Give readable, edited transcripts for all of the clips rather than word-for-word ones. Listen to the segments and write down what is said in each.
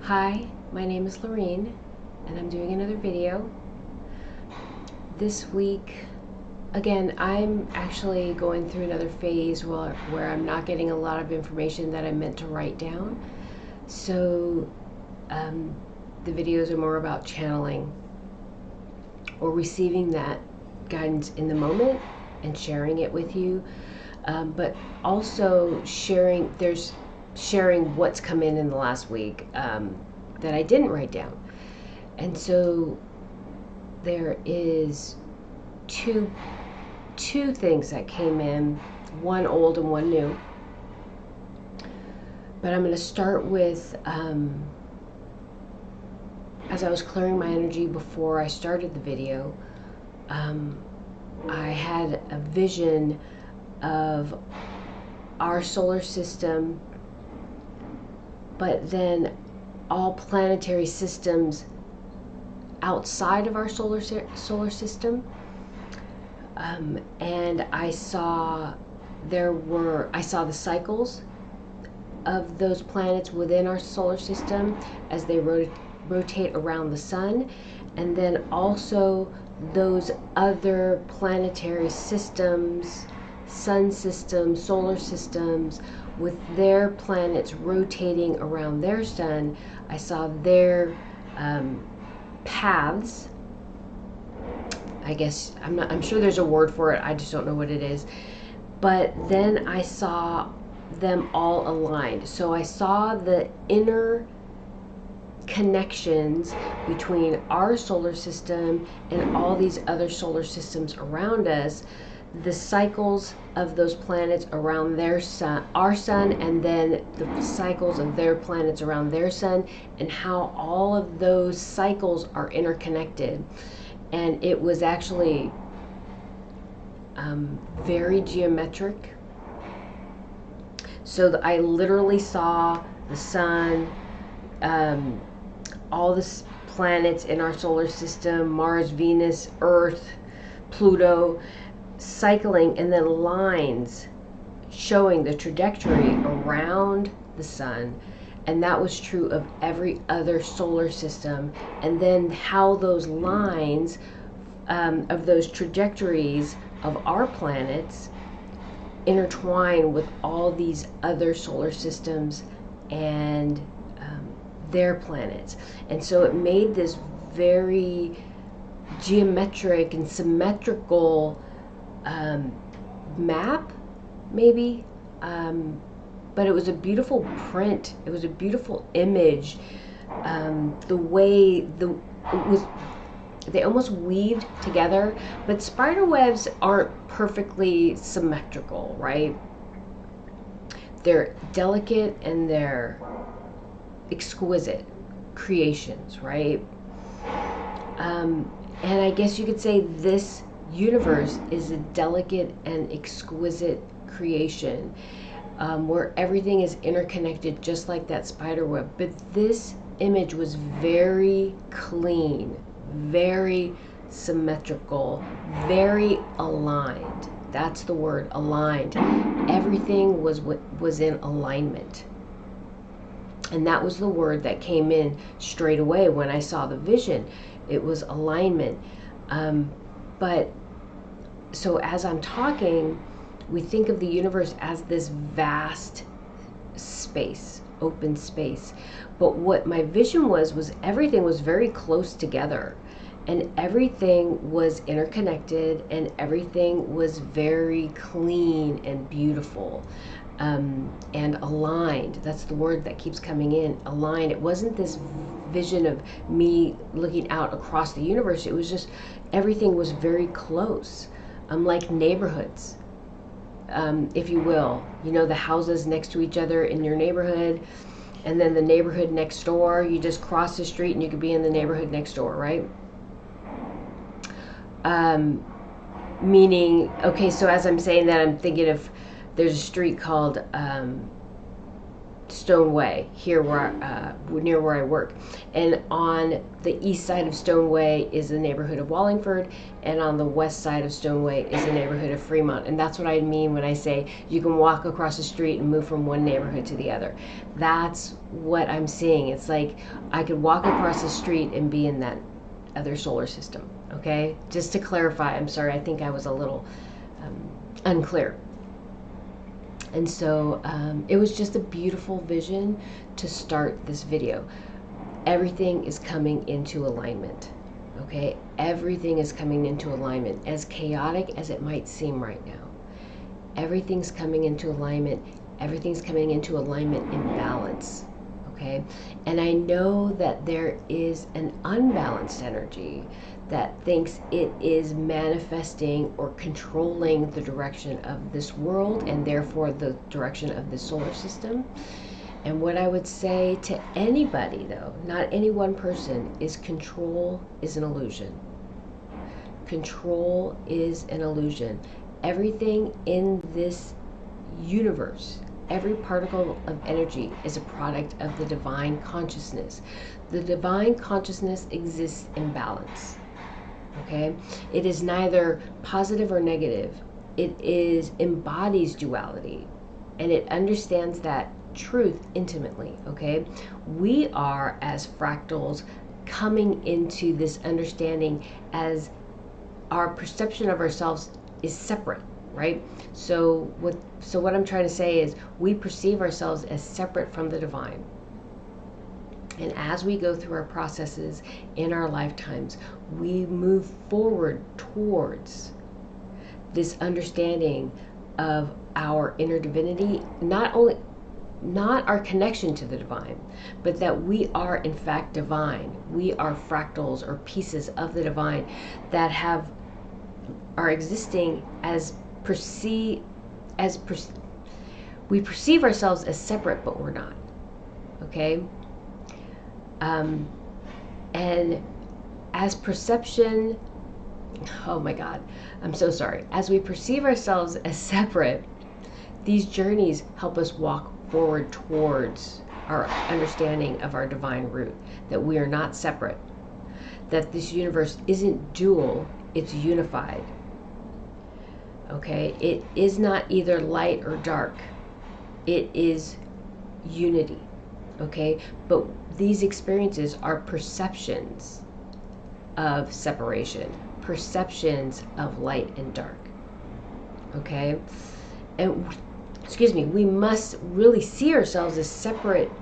Hi, my name is Lorene, and I'm doing another video. This week, again, I'm actually going through another phase where I'm not getting a lot of information that I meant to write down. So the videos are more about channeling or receiving that guidance in the moment and sharing it with you, but also sharing what's come in the last week that I didn't write down. And so there is two things that came in, one old and one new. But I'm going to start with, as I was clearing my energy before I started the video, I had a vision of our solar system, but then all planetary systems outside of our solar system, and I saw the cycles of those planets within our solar system as they rotate around the sun, and then also those other planetary systems, sun systems, solar systems, with their planets rotating around their sun. I saw their paths. I guess I'm sure there's a word for it. I just don't know what it is. But then I saw them all aligned. So I saw the inner connections between our solar system and all these other solar systems around us, the cycles of those planets around their sun, our sun, and then the cycles of their planets around their sun, and how all of those cycles are interconnected. And it was actually very geometric. So I literally saw the sun, all the planets in our solar system, Mars, Venus, Earth, Pluto, cycling, and then lines showing the trajectory around the sun. And that was true of every other solar system. And then how those lines of those trajectories of our planets intertwine with all these other solar systems and their planets. And so it made this very geometric and symmetrical map, maybe, but it was a beautiful print. It was a beautiful image. The way they almost weaved together, but spider webs aren't perfectly symmetrical, right? They're delicate and they're exquisite creations, right? And I guess you could say this universe is a delicate and exquisite creation, where everything is interconnected just like that spider web. But this image was very clean, very symmetrical, very aligned. That's the word, aligned. Everything was in alignment. And that was the word that came in straight away when I saw the vision. It was alignment. But so as I'm talking, we think of the universe as this vast space, open space. But what my vision was everything was very close together, and everything was interconnected, and everything was very clean and beautiful, and aligned. That's the word that keeps coming in, aligned. It wasn't this vision of me looking out across the universe. It was just everything was very close, like neighborhoods, if you will. You know, the houses next to each other in your neighborhood, and then the neighborhood next door. You just cross the street and you could be in the neighborhood next door, right? Meaning, okay, so as I'm saying that, I'm thinking of, there's a street called Stoneway here near where I work, and on the east side of Stoneway is the neighborhood of Wallingford, and on the west side of Stoneway is the neighborhood of Fremont. And that's what I mean when I say you can walk across the street and move from one neighborhood to the other. That's what I'm seeing. It's like I could walk across the street and be in that other solar system. Okay, just to clarify, I'm sorry, I think I was a little unclear. And so it was just a beautiful vision to start this video. Everything is coming into alignment, okay? Everything is coming into alignment, as chaotic as it might seem right now. Everything's coming into alignment. Everything's coming into alignment in balance, okay? And I know that there is an unbalanced energy that thinks it is manifesting or controlling the direction of this world and therefore the direction of the solar system. And what I would say to anybody, though, not any one person, is control is an illusion. Control is an illusion. Everything in this universe, every particle of energy is a product of the divine consciousness. The divine consciousness exists in balance. Okay, it is neither positive or negative. It embodies duality, and it understands that truth intimately. Okay, we are as fractals coming into this understanding as our perception of ourselves is separate, right? So what I'm trying to say is we perceive ourselves as separate from the divine. And as we go through our processes in our lifetimes, we move forward towards this understanding of our inner divinity, not our connection to the divine, but that we are in fact divine. We are fractals or pieces of the divine that are existing we perceive ourselves as separate, but we're not. Okay? And as perception, oh my God, I'm so sorry. As we perceive ourselves as separate, these journeys help us walk forward towards our understanding of our divine root, that we are not separate, that this universe isn't dual, it's unified. Okay, it is not either light or dark, it is unity. Okay, but these experiences are perceptions of separation, perceptions of light and dark. Okay, and excuse me, we must really see ourselves as separate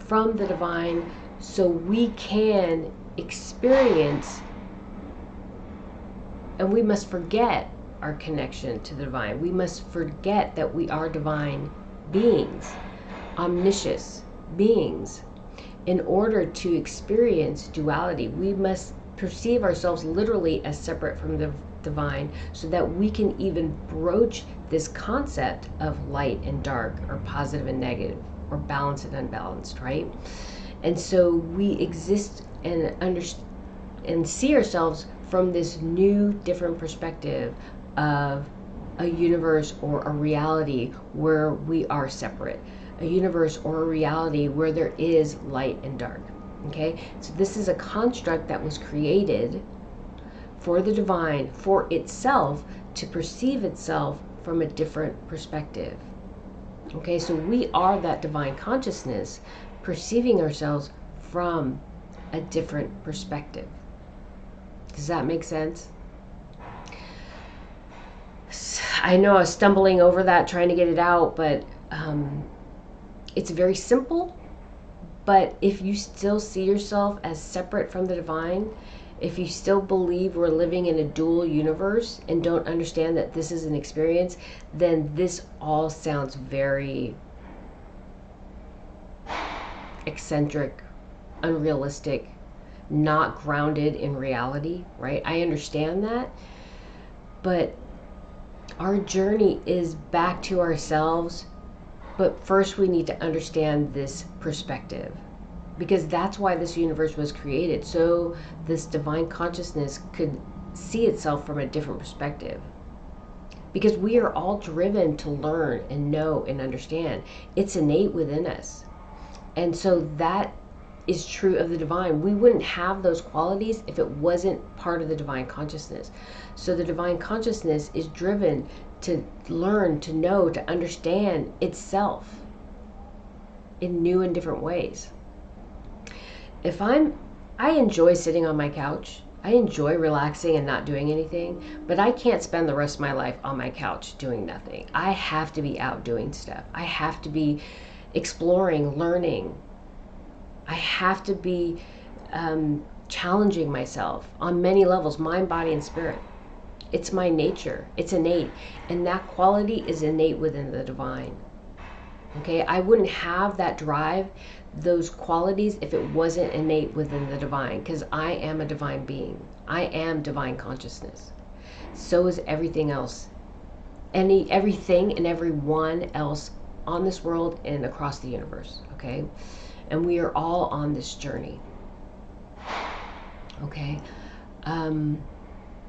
from the divine so we can experience, and we must forget our connection to the divine. We must forget that we are divine beings, omniscious beings. In order to experience duality, we must perceive ourselves literally as separate from the divine so that we can even broach this concept of light and dark, or positive and negative, or balanced and unbalanced, right? And so we exist and see ourselves from this new, different perspective of a universe or a reality where we are separate. A universe or a reality where there is light and dark. Okay, so this is a construct that was created for the divine, for itself to perceive itself from a different perspective. Okay, so we are that divine consciousness perceiving ourselves from a different perspective. Does that make sense? I know I was stumbling over that, trying to get it out, but it's very simple. But if you still see yourself as separate from the divine, if you still believe we're living in a dual universe and don't understand that this is an experience, then this all sounds very eccentric, unrealistic, not grounded in reality, right? I understand that, but our journey is back to ourselves. But first we need to understand this perspective, because that's why this universe was created, so this divine consciousness could see itself from a different perspective. because we are all driven to learn and know and understand. It's innate within us. And so that is true of the divine. We wouldn't have those qualities if it wasn't part of the divine consciousness. So the divine consciousness is driven to learn, to know, to understand itself in new and different ways. I enjoy sitting on my couch. I enjoy relaxing and not doing anything, but I can't spend the rest of my life on my couch doing nothing. I have to be out doing stuff. I have to be exploring, learning. I have to be challenging myself on many levels, mind, body, and spirit. It's my nature. It's innate. And that quality is innate within the divine. Okay, I wouldn't have that drive, those qualities, if it wasn't innate within the divine, because I am a divine being. I am divine consciousness. So is everything else. Everything and everyone else on this world and across the universe. Okay, and we are all on this journey. Okay,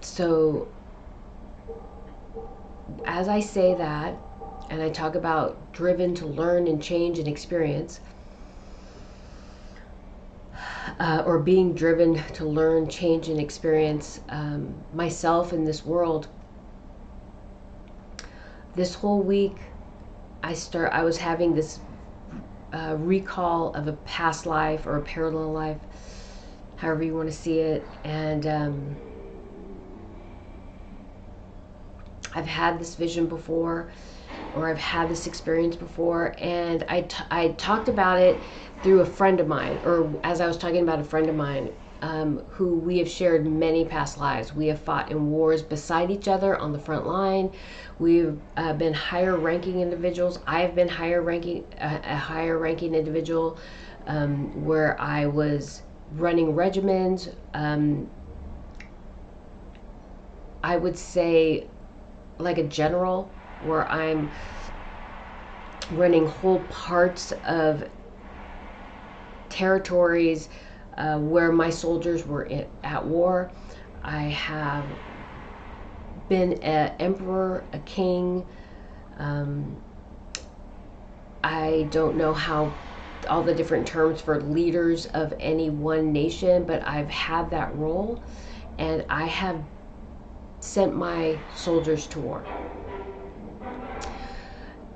so as I say that, and I talk about driven to learn and change and experience, or being driven to learn, change, and experience myself in this world. This whole week, I was having this recall of a past life or a parallel life, however you want to see it, and I've had this vision before, or I've had this experience before, and I talked about it through a friend of mine, or as I was talking about a friend of mine, who we have shared many past lives. We have fought in wars beside each other on the front line. We've been higher ranking individuals. I've been a higher ranking individual, where I was running regimens. I would say like a general, where I'm running whole parts of territories where my soldiers were at war. I have been an emperor, a king. I don't know how all the different terms for leaders of any one nation, but I've had that role, and I have sent my soldiers to war.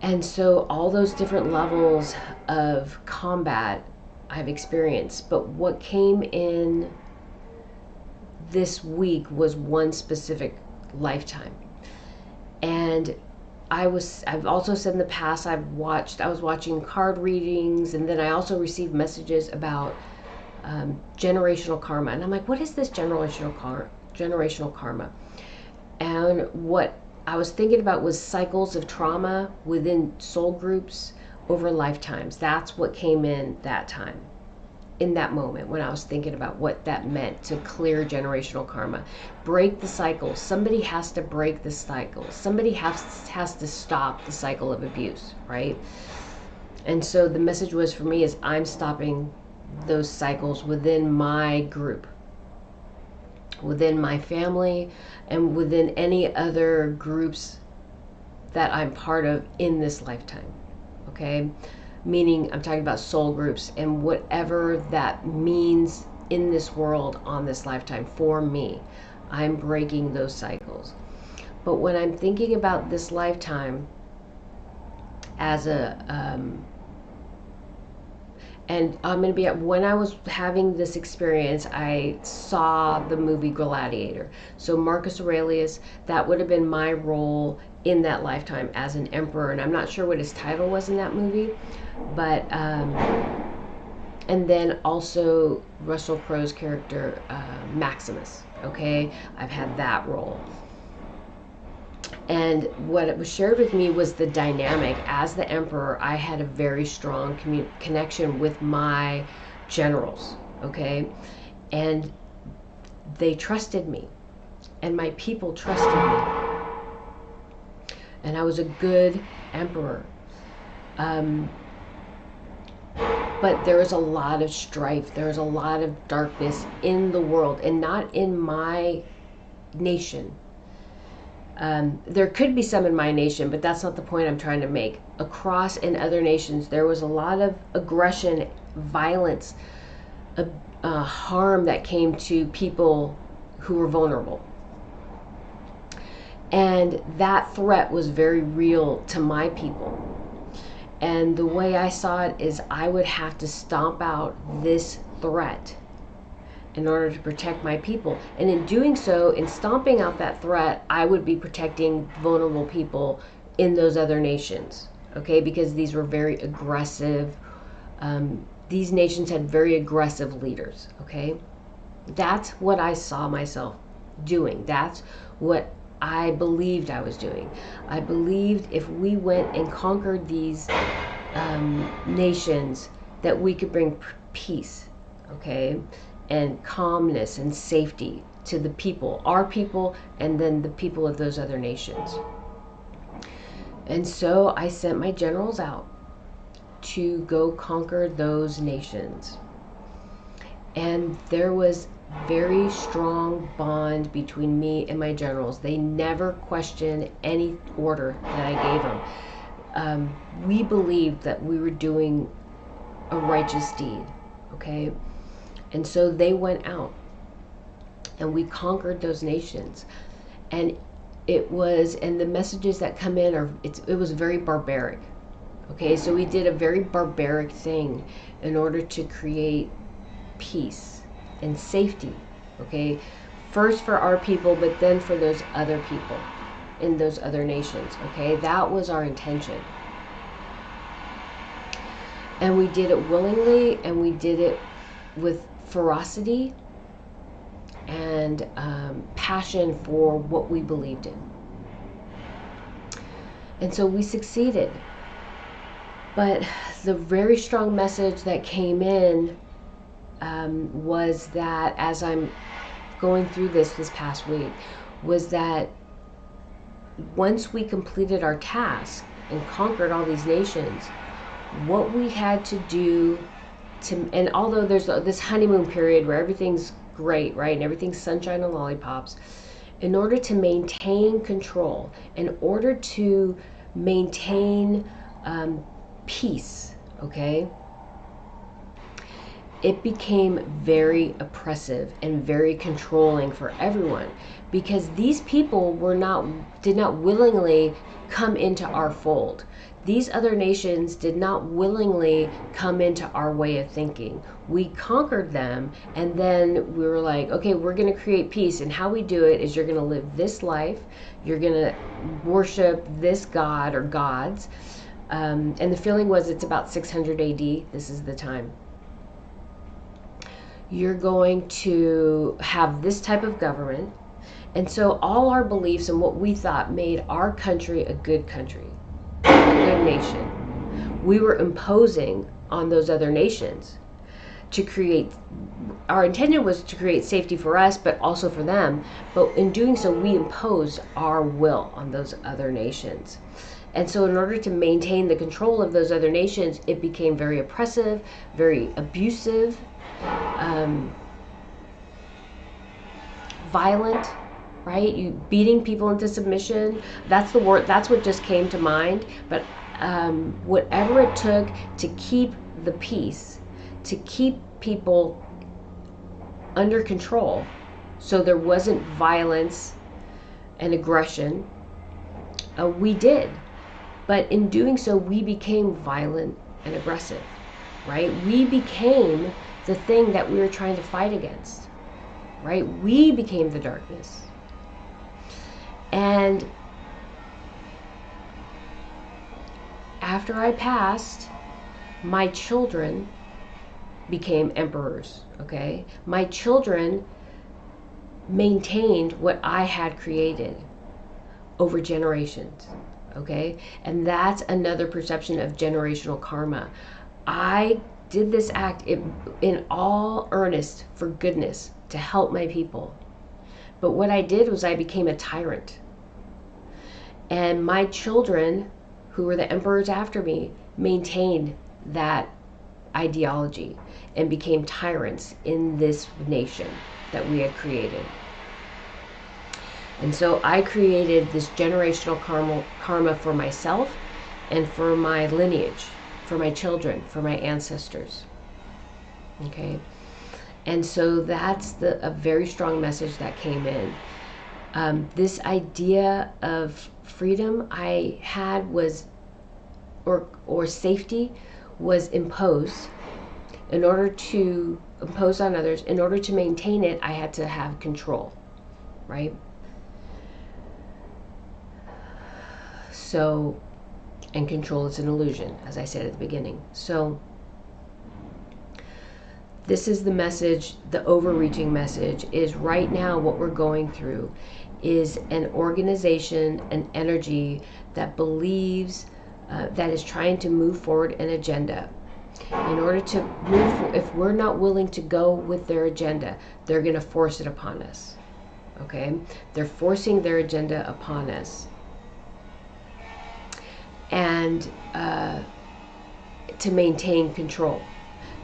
And so all those different levels of combat I've experienced, but what came in this week was one specific lifetime. And I've also said in the past, I was watching card readings, and then I also received messages about generational karma. And I'm like, what is this generational karma? And what I was thinking about was cycles of trauma within soul groups over lifetimes. That's what came in that time, in that moment, when I was thinking about what that meant to clear generational karma. Break the cycle. Somebody has to break the cycle. Somebody has to stop the cycle of abuse, right? And so the message was for me is I'm stopping those cycles within my group, within my family, and within any other groups that I'm part of in this lifetime. Okay? Meaning I'm talking about soul groups and whatever that means in this world on this lifetime for me. I'm breaking those cycles. But when I'm thinking about this lifetime as and I'm going to be when I was having this experience, I saw the movie Gladiator. So Marcus Aurelius, that would have been my role in that lifetime as an emperor. And I'm not sure what his title was in that movie, but, and then also Russell Crowe's character, Maximus. Okay. I've had that role. And what it was shared with me was the dynamic. As the emperor, I had a very strong connection with my generals, okay? And they trusted me, and my people trusted me. And I was a good emperor. But there was a lot of strife. There was a lot of darkness in the world, and not in my nation. There could be some in my nation, but that's not the point I'm trying to make. Across in other nations, there was a lot of aggression, violence, harm that came to people who were vulnerable. And that threat was very real to my people. And the way I saw it is I would have to stomp out this threat in order to protect my people. And in doing so, in stomping out that threat, I would be protecting vulnerable people in those other nations, okay? Because these were very aggressive, these nations had very aggressive leaders, okay? That's what I saw myself doing. That's what I believed I was doing. I believed if we went and conquered these nations, that we could bring peace, okay, and calmness and safety to the people, our people, and then the people of those other nations. And so I sent my generals out to go conquer those nations. And there was very strong bond between me and my generals. They never questioned any order that I gave them. We believed that we were doing a righteous deed, okay? And so they went out and we conquered those nations. And and the messages that come in it was very barbaric. Okay, so we did a very barbaric thing in order to create peace and safety, okay? First for our people, but then for those other people in those other nations, okay? That was our intention. And we did it willingly, and we did it with ferocity and passion for what we believed in. And so we succeeded. But the very strong message that came in was that, as I'm going through this past week, was that once we completed our task and conquered all these nations, what we had to do and although there's this honeymoon period where everything's great, right, and everything's sunshine and lollipops, in order to maintain control, in order to maintain peace, okay, it became very oppressive and very controlling for everyone, because these people did not willingly come into our fold. These other nations did not willingly come into our way of thinking. We conquered them, and then we were like, okay, we're going to create peace, and how we do it is you're going to live this life, you're going to worship this god or gods, and the feeling was it's about 600 AD, this is the time. You're going to have this type of government. And so all our beliefs and what we thought made our country a good country, a good nation, we were imposing on those other nations to create, our intention was to create safety for us, but also for them. But in doing so, we imposed our will on those other nations. And so in order to maintain the control of those other nations, it became very oppressive, very abusive, violent, right? You beating people into submission. That's the word. That's what just came to mind. But whatever it took to keep the peace, to keep people under control, so there wasn't violence and aggression, we did. But in doing so, we became violent and aggressive, right? We became the thing that we were trying to fight against, right? We became the darkness. And after I passed, my children became emperors, okay? My children maintained what I had created over generations, okay? And that's another perception of generational karma. I did this act in all earnest for goodness, to help my people. But what I did was I became a tyrant. And my children, who were the emperors after me, maintained that ideology and became tyrants in this nation that we had created. And so I created this generational karma for myself and for my lineage, for my children, for my ancestors. Okay? And so that's a very strong message that came in. This idea of freedom I had was, or safety was imposed in order to impose on others. In order to maintain it, I had to have control, right? So, and control is an illusion, as I said at the beginning. So, this is the message, the overreaching message is right now what we're going through is an organization, an energy that believes, that is trying to move forward an agenda. In order to move, if we're not willing to go with their agenda, they're going to force it upon us. Okay? They're forcing their agenda upon us. And to maintain control,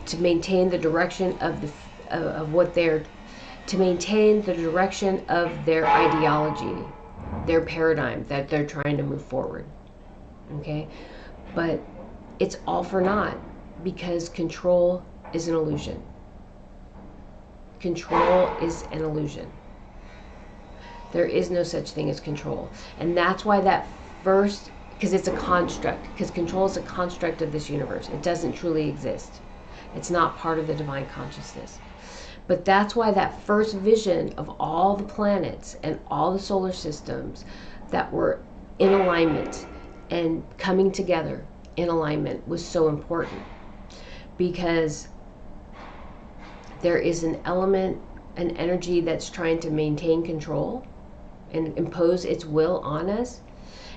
to maintain the direction of what they're, to maintain the direction of their ideology, their paradigm that they're trying to move forward. Okay? But it's all for naught, because control is an illusion. Control is an illusion. There is no such thing as control. And that's why that first, because it's a construct, because control is a construct of this universe. It doesn't truly exist. It's not part of the divine consciousness. But that's why that first vision of all the planets and all the solar systems that were in alignment and coming together in alignment was so important. Because there is an element, an energy that's trying to maintain control and impose its will on us,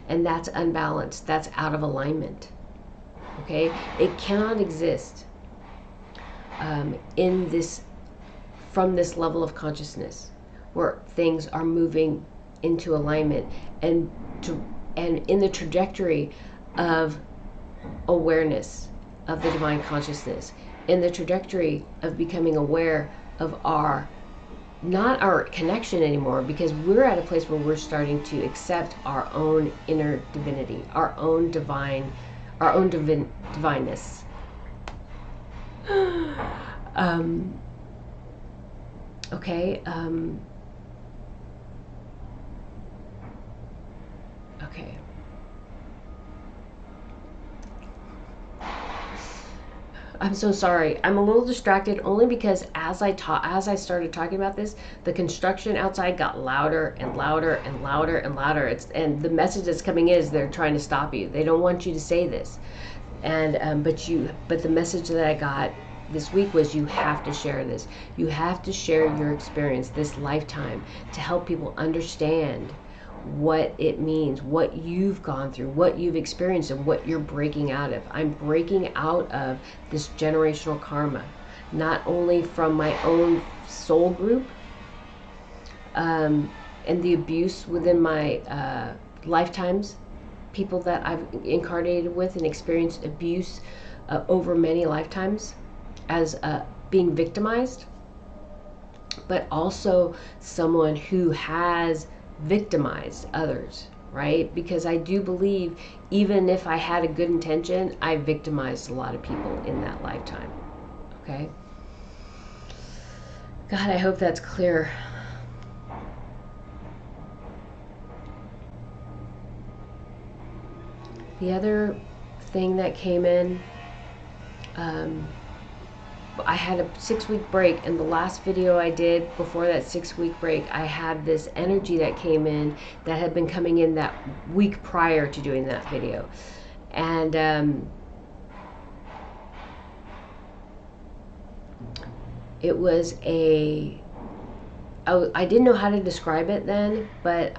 and that's unbalanced, that's out of alignment. Okay? It cannot exist in this, from this level of consciousness where things are moving into alignment and in the trajectory of awareness of the divine consciousness, in the trajectory of becoming aware of our, not our connection anymore, because we're at a place where we're starting to accept our own inner divinity, our own divine, our own divineness. Okay. Okay. I'm so sorry. I'm a little distracted only because as I started talking about this, the construction outside got louder and louder and louder and louder. And the message that's coming in is they're trying to stop you. They don't want you to say this. And but the message that I got this week was you have to share this. You have to share your experience this lifetime to help people understand what it means, what you've gone through, what you've experienced, and what you're breaking out of. I'm breaking out of this generational karma, not only from my own soul group and the abuse within my lifetimes, people that I've incarnated with and experienced abuse over many lifetimes as being victimized, but also someone who has victimized others, right? Because I do believe even if I had a good intention, I victimized a lot of people in that lifetime. Okay? God, I hope that's clear. The other thing that came in, I had a 6-week break, and the last video I did before that 6-week break, I had this energy that came in that had been coming in that week prior to doing that video. And it was I didn't know how to describe it then, but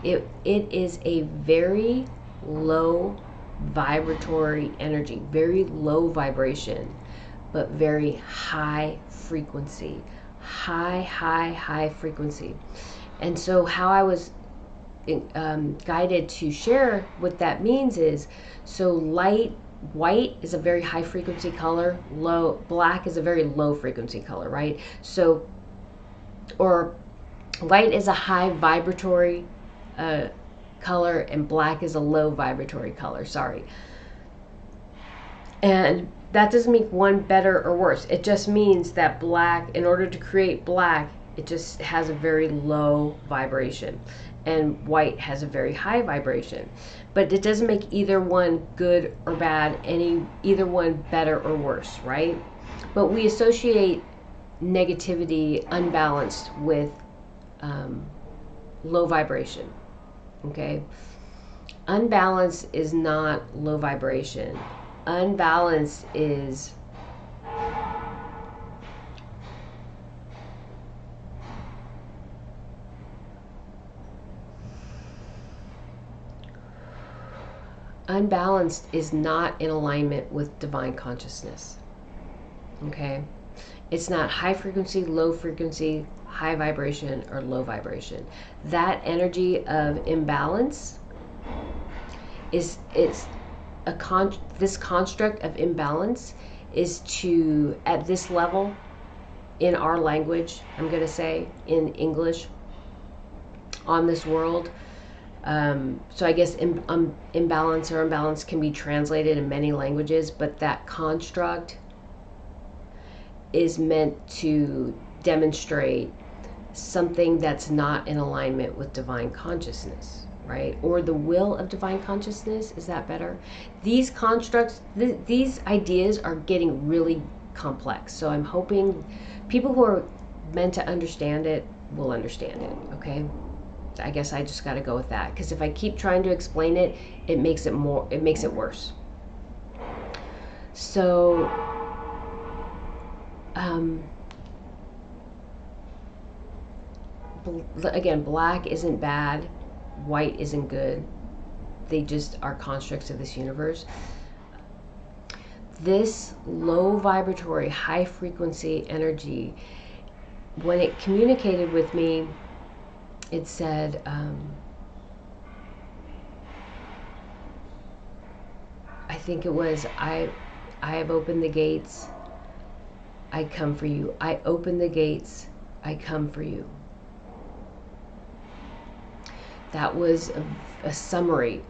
it is a very low vibratory energy, very low vibration, but very high frequency, high frequency. And so how I was guided to share what that means is, so white is a very high frequency color, black is a very low frequency color, right? So, or White is a high vibratory color, and black is a low vibratory color. Sorry. And that doesn't make one better or worse. It just means that black, in order to create black, it just has a very low vibration. And white has a very high vibration. But it doesn't make either one good or bad, either one better or worse, right? But we associate negativity, unbalanced, with low vibration. Okay? Unbalanced is not low vibration. Unbalanced is not in alignment with divine consciousness. Okay? It's not high frequency, low frequency, high vibration, or low vibration. That energy of imbalance is this construct of imbalance is to, at this level, in our language, I'm going to say, in English, on this world. So I guess imbalance or imbalance can be translated in many languages, but that construct is meant to demonstrate something that's not in alignment with divine consciousness, right? Or the will of divine consciousness. Is that better? These constructs, these ideas are getting really complex. So I'm hoping people who are meant to understand it will understand it, okay? I guess I just got to go with that, because if I keep trying to explain it, it makes it worse. So again, black isn't bad, white isn't good. They just are constructs of this universe. This low vibratory, high frequency energy, when it communicated with me, it said, I think it was, I have opened the gates, I come for you. I open the gates, I come for you. That was a summary.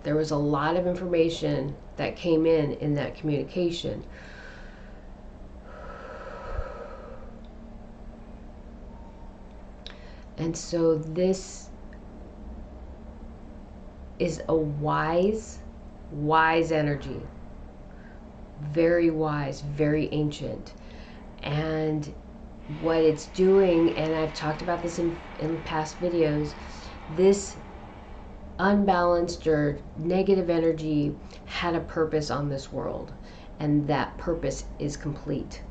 There was a lot of information that came in that communication. And so this is a wise energy. Very wise, very ancient. And what it's doing, and I've talked about this in past videos, this unbalanced or negative energy had a purpose on this world, and that purpose is complete.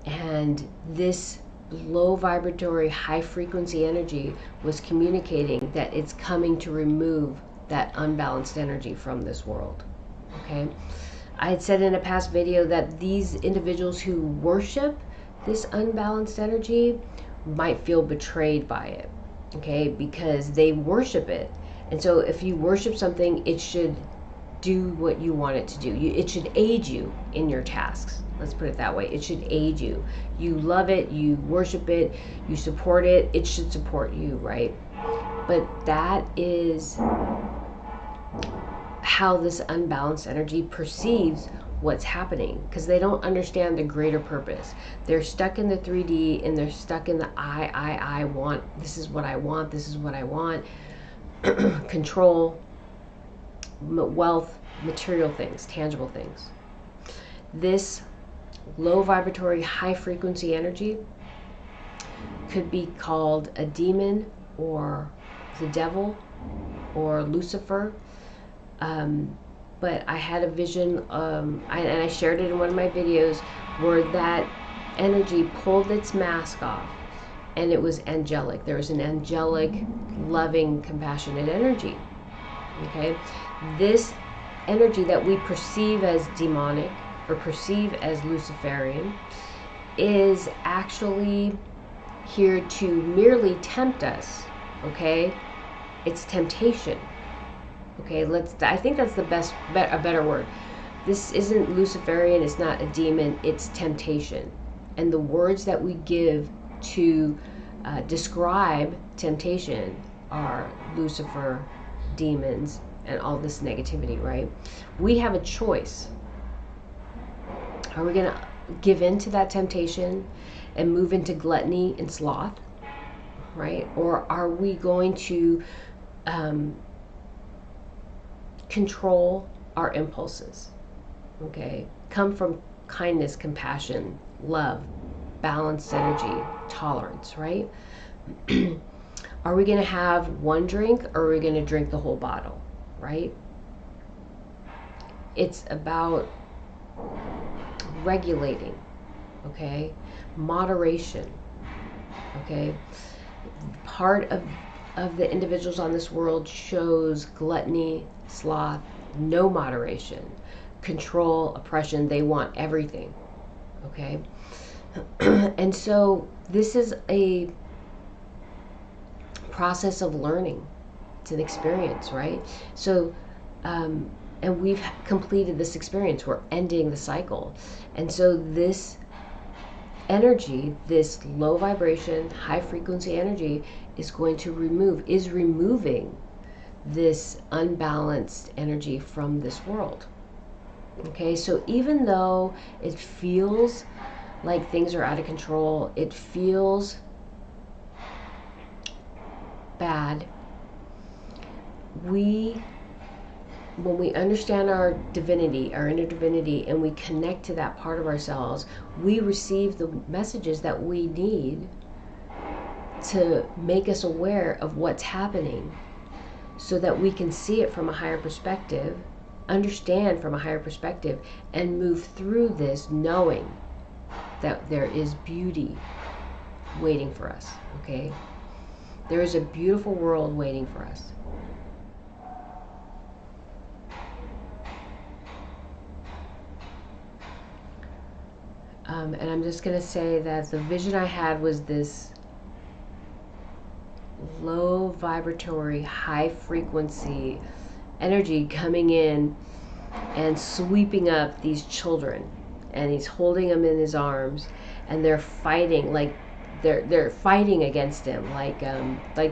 And this low vibratory, high frequency energy was communicating that it's coming to remove that unbalanced energy from this world. Okay? I had said in a past video that these individuals who worship this unbalanced energy might feel betrayed by it. Okay? Because they worship it. And so if you worship something, it should do what you want it to do. It should aid you in your tasks. Let's put it that way. It should aid you. You love it, you worship it, you support it, it should support you, right? But that is how this unbalanced energy perceives what's happening, because they don't understand the greater purpose. They're stuck in the 3D, and they're stuck in the I want, this is what I want, this is what I want. Control, wealth, material things, tangible things. This low vibratory, high frequency energy could be called a demon, or the devil, or Lucifer. But I had a vision, and I shared it in one of my videos, where that energy pulled its mask off, and it was angelic. There was an angelic, loving, compassionate energy. Okay? This energy that we perceive as demonic, or perceive as Luciferian, is actually here to merely tempt us. Okay? It's temptation. Okay, I think that's a better word. This isn't Luciferian, it's not a demon, it's temptation. And the words that we give to describe temptation are Lucifer, demons, and all this negativity, right? We have a choice. Are we going to give in to that temptation and move into gluttony and sloth, right? Or are we going to control our impulses, okay? Come from kindness, compassion, love, balanced energy, tolerance, right? Are we going to have one drink, or are we going to drink the whole bottle, right? It's about regulating, okay? Moderation, okay? Part of the individuals on this world shows gluttony, sloth, no moderation, control, oppression. They want everything, okay? And so this is a process of learning. It's an experience, right? So, and we've completed this experience. We're ending the cycle. And so this energy, this low vibration, high frequency energy is removing this unbalanced energy from this world. Okay, so even though it feels like things are out of control, it feels bad, when we understand our divinity, our inner divinity, and we connect to that part of ourselves, we receive the messages that we need to make us aware of what's happening, so that we can see it from a higher perspective, understand from a higher perspective, and move through this knowing that there is beauty waiting for us, okay? There is a beautiful world waiting for us. And I'm just going to say that the vision I had was this low vibratory, high frequency energy coming in and sweeping up these children, and he's holding them in his arms, and they're fighting, like they're fighting against him, like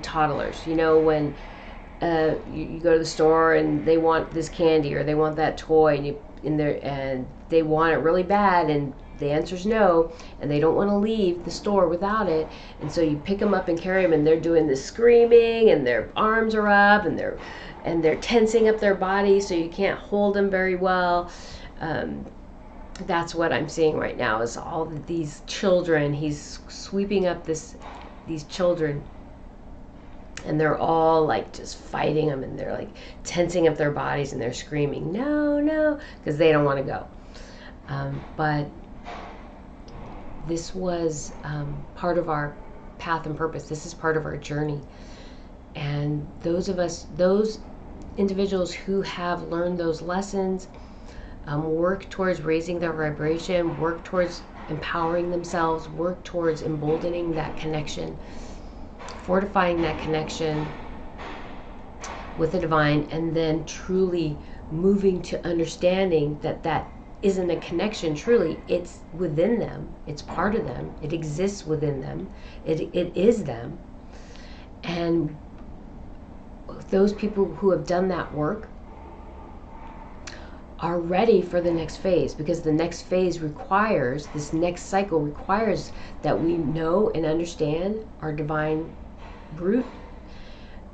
toddlers. You know, when you go to the store and they want this candy or they want that toy, and they want it really bad, and the answer's no, and they don't want to leave the store without it, and so you pick them up and carry them, and they're doing this screaming, and their arms are up, and they're tensing up their body, so you can't hold them very well. That's what I'm seeing right now, is all of these children. He's sweeping up these children, and they're all like just fighting him, and they're like tensing up their bodies, and they're screaming, no, no, because they don't want to go. But this was part of our path and purpose. This is part of our journey. And those individuals who have learned those lessons, work towards raising their vibration, work towards empowering themselves, work towards emboldening that connection, fortifying that connection with the divine, and then truly moving to understanding that isn't a connection truly, it's within them, it's part of them, it exists within them, it is them. And those people who have done that work are ready for the next phase, because the next phase requires, this next cycle requires that we know and understand our divine root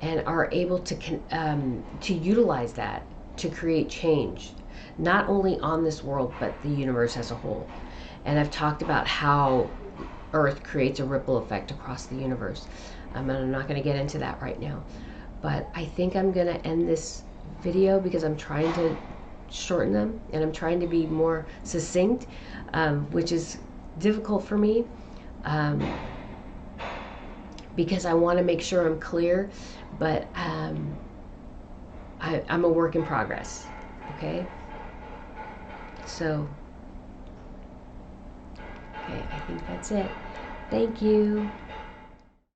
and are able to utilize that to create change, not only on this world, but the universe as a whole. And I've talked about how Earth creates a ripple effect across the universe. And I'm not going to get into that right now. But I think I'm going to end this video because I'm trying to shorten them, and I'm trying to be more succinct, which is difficult for me, because I want to make sure I'm clear, but I'm a work in progress, okay? So, okay, I think that's it. Thank you.